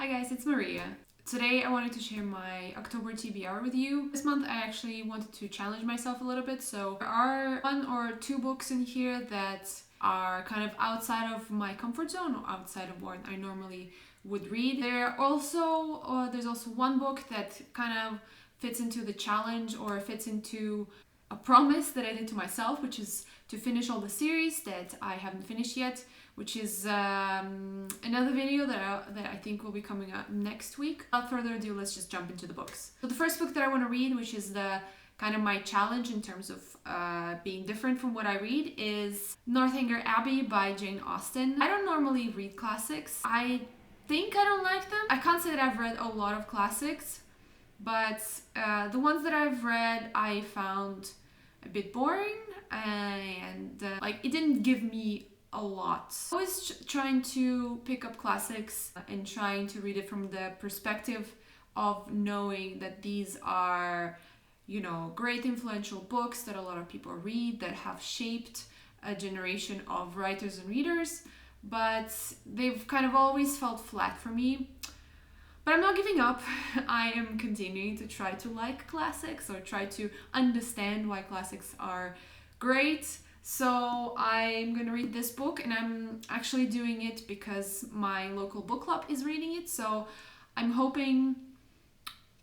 Hi guys, it's Maria. Today I wanted to share my October TBR with you. This month I actually wanted to challenge myself a little bit, so there are one or two books in here that are kind of outside of my comfort zone or outside of what I normally would read. There's also one book that kind of fits into the challenge or fits into a promise that I did to myself, which is to finish all the series that I haven't finished yet, which is another video that I think will be coming up next week. Without further ado, let's just jump into the books. So the first book that I want to read, which is the kind of my challenge in terms of being different from what I read, is Northanger Abbey by Jane Austen. I don't normally read classics. I think I don't like them. I can't say that I've read a lot of classics, but the ones that I've read I found a bit boring and it didn't give me a lot. I was trying to pick up classics and trying to read it from the perspective of knowing that these are, great influential books that a lot of people read, that have shaped a generation of writers and readers, but they've kind of always felt flat for me. But I'm not giving up. I am continuing to try to like classics or try to understand why classics are great. So I'm going to read this book, and I'm actually doing it because my local book club is reading it. So I'm hoping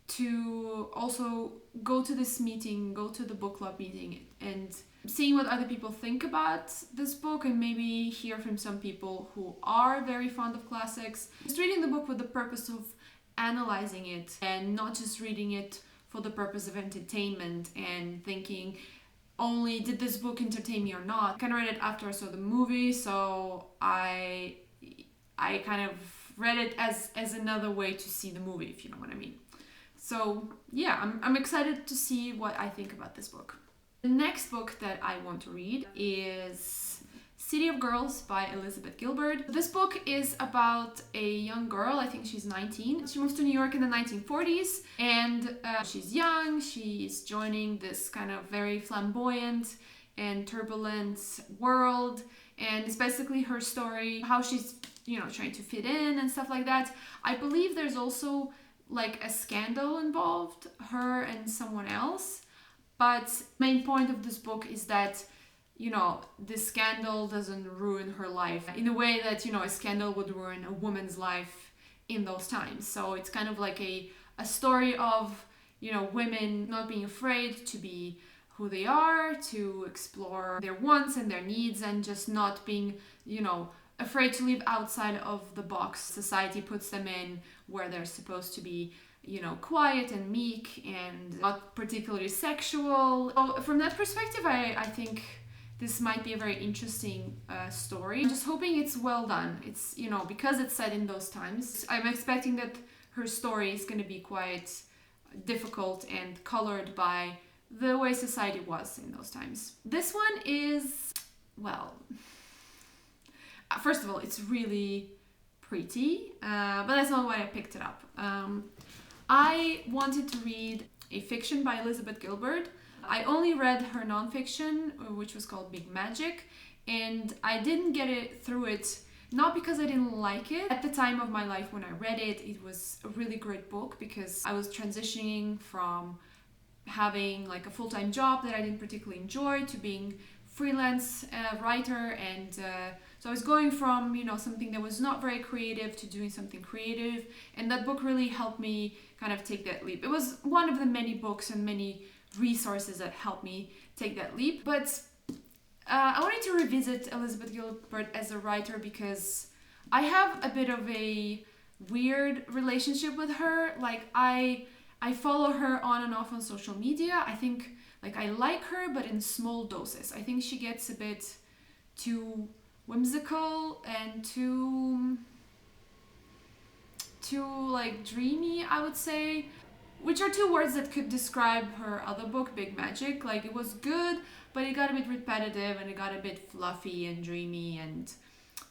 to also go to this meeting, go to the book club meeting, and seeing what other people think about this book, and maybe hear from some people who are very fond of classics. Just reading the book with the purpose of analyzing it and not just reading it for the purpose of entertainment and thinking only did this book entertain me or not. I kind of read it after I saw the movie, so I kind of read it as another way to see the movie, if you know what I mean. So yeah, I'm excited to see what I think about this book. The next book that I want to read is City of Girls by Elizabeth Gilbert. This book is about a young girl, I think she's 19. She moves to New York in the 1940s, and she's young, she's joining this kind of very flamboyant and turbulent world, and it's basically her story, how she's, trying to fit in and stuff like that. I believe there's also like a scandal involved, her and someone else, but main point of this book is that this scandal doesn't ruin her life in a way that, a scandal would ruin a woman's life in those times. So it's kind of like a story of, women not being afraid to be who they are, to explore their wants and their needs, and just not being, afraid to live outside of the box society puts them in, where they're supposed to be, quiet and meek and not particularly sexual. So from that perspective, I think this might be a very interesting story. I'm just hoping it's well done. It's, because it's set in those times, I'm expecting that her story is going to be quite difficult and colored by the way society was in those times. This one is, first of all, it's really pretty, but that's not why I picked it up. I wanted to read a fiction by Elizabeth Gilbert. I only read her nonfiction, which was called Big Magic, and I didn't get it through it, not because I didn't like it. At the time of my life when I read it, it was a really great book because I was transitioning from having like a full-time job that I didn't particularly enjoy to being freelance writer, and so I was going from something that was not very creative to doing something creative, and that book really helped me kind of take that leap. It was one of the many books and many resources that helped me take that leap. But I wanted to revisit Elizabeth Gilbert as a writer because I have a bit of a weird relationship with her. Like I follow her on and off on social media. I think I like her, but in small doses. I think she gets a bit too whimsical and too dreamy, I would say, which are two words that could describe her other book, Big Magic. It was good, but it got a bit repetitive and it got a bit fluffy and dreamy, and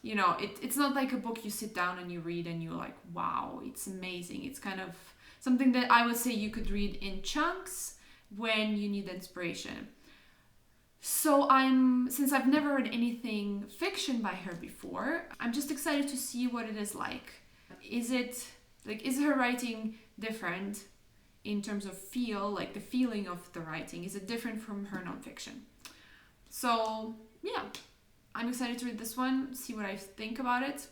it's not like a book you sit down and you read and you're like, wow, it's amazing. It's kind of something that I would say you could read in chunks when you need inspiration. So since I've never read anything fiction by her before, I'm just excited to see what it is like. Is it Like, is her writing different in terms of feel, like the feeling of the writing? Is it different from her nonfiction? So yeah, I'm excited to read this one, see what I think about it.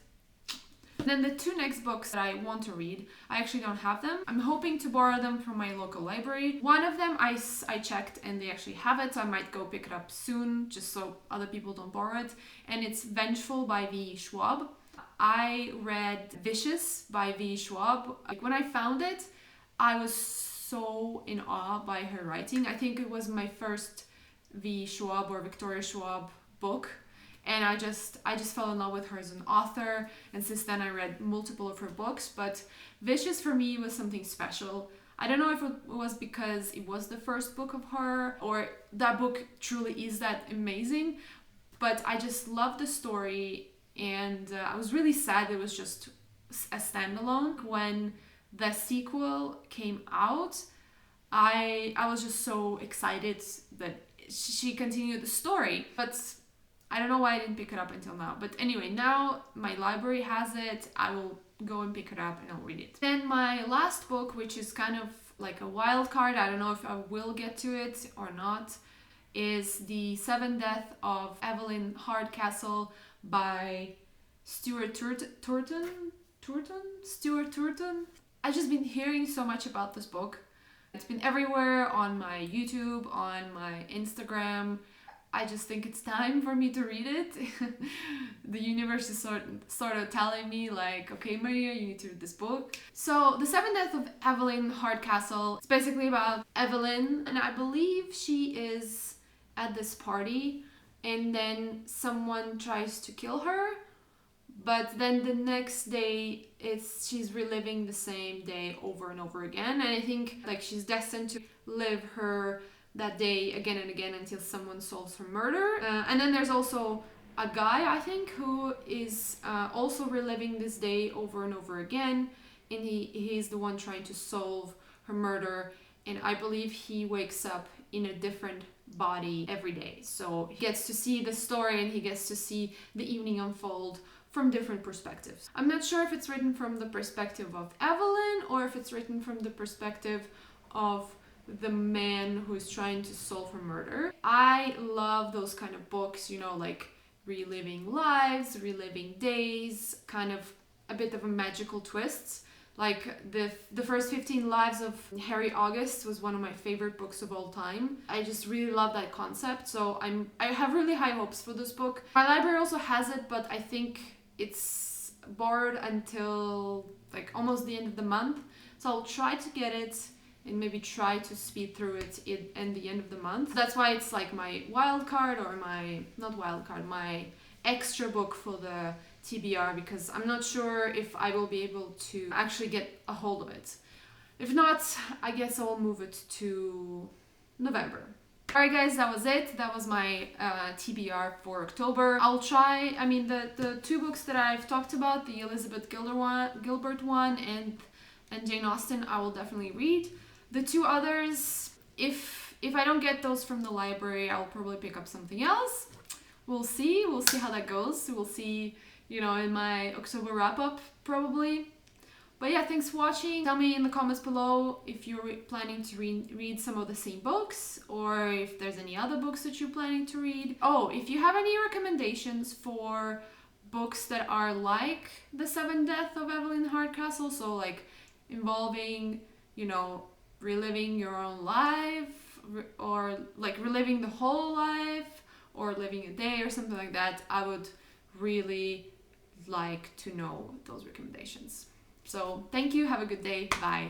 Then the two next books that I want to read, I actually don't have them. I'm hoping to borrow them from my local library. One of them I checked and they actually have it, so I might go pick it up soon, just so other people don't borrow it. And it's Vengeful by V. Schwab. I read Vicious by V. Schwab. Like, when I found it, I was so in awe by her writing. I think it was my first V. Schwab or Victoria Schwab book. And I just fell in love with her as an author, and since then I read multiple of her books. But Vicious for me was something special. I don't know if it was because it was the first book of her, or that book truly is that amazing, but I just loved the story, and I was really sad it was just a standalone. When the sequel came out, I was just so excited that she continued the story, but I don't know why I didn't pick it up until now. But anyway, now my library has it. I will go and pick it up and I'll read it. Then my last book, which is kind of like a wild card, I don't know if I will get to it or not, is The Seven Deaths of Evelyn Hardcastle by Stuart Turton? Stuart Turton? I've just been hearing so much about this book. It's been everywhere on my YouTube, on my Instagram. I just think it's time for me to read it. The universe is sort of telling me like, okay, Maria, you need to read this book. So The Seven Deaths of Evelyn Hardcastle, it's basically about Evelyn, and I believe she is at this party and then someone tries to kill her, but then the next day she's reliving the same day over and over again, and I think like she's destined to live that day again and again until someone solves her murder. And then there's also a guy, I think, who is also reliving this day over and over again, and he's the one trying to solve her murder, and I believe he wakes up in a different body every day. So he gets to see the story and he gets to see the evening unfold from different perspectives. I'm not sure if it's written from the perspective of Evelyn or if it's written from the perspective of the man who's trying to solve her murder. I love those kind of books, you know, like reliving lives, reliving days, kind of a bit of a magical twist. Like the first 15 lives of Harry August was one of my favorite books of all time. I just really love that concept, so I have really high hopes for this book. My library also has it, but I think it's borrowed until like almost the end of the month, so I'll try to get it and maybe try to speed through it in the end of the month. That's why it's like my wild card, or my extra book for the TBR, because I'm not sure if I will be able to actually get a hold of it. If not, I guess I will move it to November. Alright guys, that was it. That was my TBR for October. I'll try, I mean, the two books that I've talked about, the Elizabeth Gilbert one and Jane Austen, I will definitely read. The two others, if I don't get those from the library, I'll probably pick up something else. We'll see how that goes. We'll see, you know, in my October wrap-up probably. But yeah, thanks for watching. Tell me in the comments below if you're planning to read some of the same books, or if there's any other books that you're planning to read. Oh, if you have any recommendations for books that are like The Seven Deaths of Evelyn Hardcastle, so like involving, you know, reliving your own life, or like reliving the whole life, or living a day or something like that, I would really like to know those recommendations. So thank you, have a good day, bye.